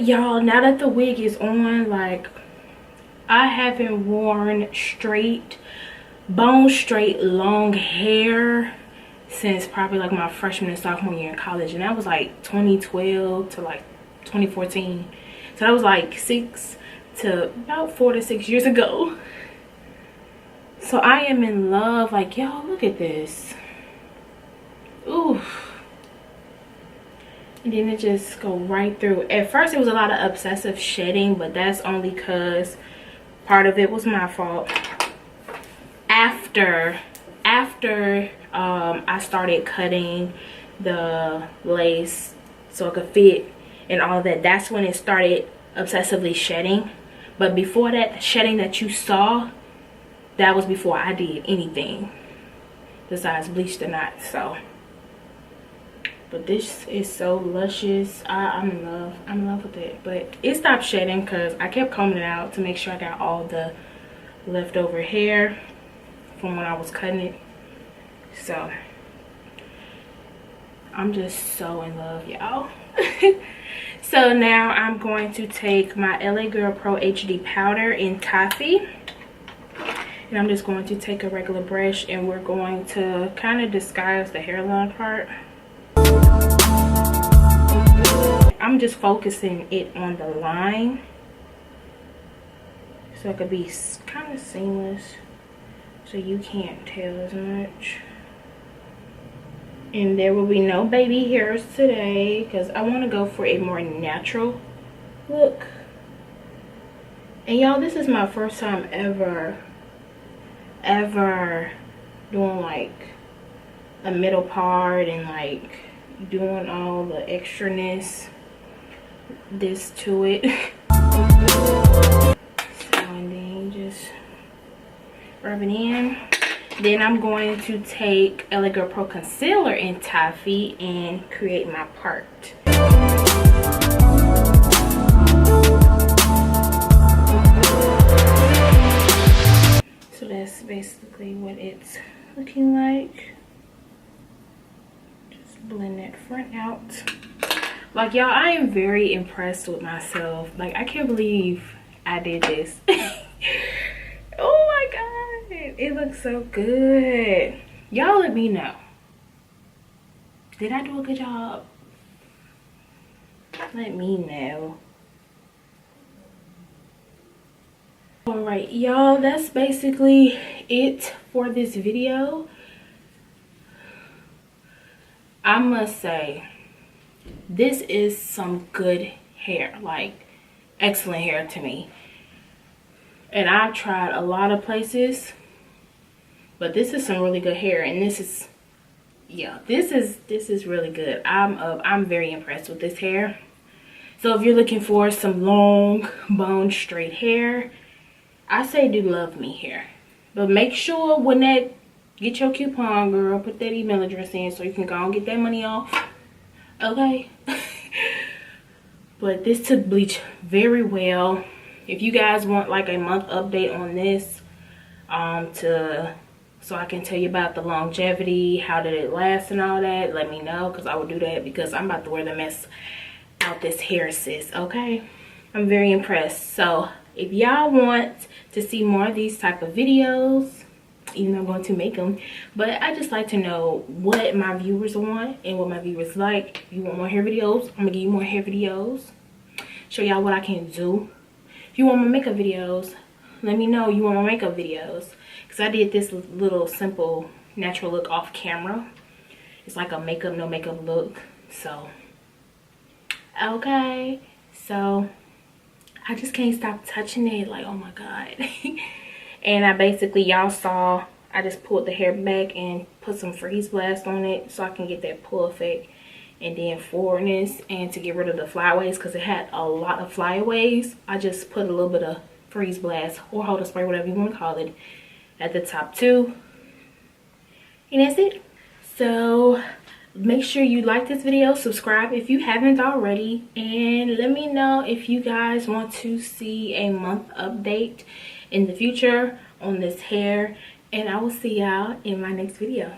y'all, now that the wig is on, like, I haven't worn straight, bone straight long hair since probably like my freshman and sophomore year in college, and that was like 2012 to like 2014. So that was like 4 to 6 years ago. So I am in love. Like, y'all, look at this. Ooh. And then it just go right through. At first it was a lot of obsessive shedding, but that's only because part of it was my fault. After I started cutting the lace so it could fit and all that, that's when it started obsessively shedding. But before that, the shedding that you saw, that was before I did anything besides bleach the knots. So, but this is so luscious. I'm in love with it. But it stopped shedding because I kept combing it out to make sure I got all the leftover hair from when I was cutting it. So I'm just so in love, y'all. So now I'm going to take my LA Girl Pro HD powder in coffee, and I'm just going to take a regular brush, and we're going to kind of disguise the hairline part. I'm just focusing it on the line so it could be kind of seamless, so you can't tell as much. And there will be no baby hairs today because I want to go for a more natural look. And y'all, this is my first time ever doing like a middle part and like doing all the extraness this to it. So, and then just rub it in. Then I'm going to take LA Girl Pro Concealer in Toffee and create my part. So that's basically what it's looking like. Just blend that front out. Like, y'all, I am very impressed with myself. Like, I can't believe I did this. Oh my god. It looks so good. Y'all let me know. Did I do a good job? Let me know. Alright, y'all, that's basically it for this video. I must say, this is some good hair. Like, excellent hair to me. And I've tried a lot of places, but this is some really good hair, and this is, yeah, this is really good. I'm very impressed with this hair. So if you're looking for some long bone straight hair, I say do LUVME hair. But make sure when that, get your coupon, girl, put that email address in so you can go and get that money off. Okay. But this took bleach very well. If you guys want like a month update on this, so I can tell you about the longevity, how did it last and all that, let me know, because I will do that, because I'm about to wear the mess out this hair, sis. Okay, I'm very impressed. So if y'all want to see more of these type of videos, even though I'm going to make them, but I just like to know what my viewers want and what my viewers like. If you want more hair videos, I'm gonna give you more hair videos, show y'all what I can do. If you want my makeup videos, let me know you want my makeup videos, because I did this little simple natural look off camera. It's like a makeup no makeup look. So okay, so I just can't stop touching it, like, oh my god. And I basically, y'all saw, I just pulled the hair back and put some freeze blast on it so I can get that pull effect and then forwardness, and to get rid of the flyaways, because it had a lot of flyaways. I just put a little bit of freeze blast or hold spray, whatever you want to call it, at the top too. And that's it. So make sure you like this video, subscribe if you haven't already, and let me know if you guys want to see a month update in the future on this hair, and I will see y'all in my next video.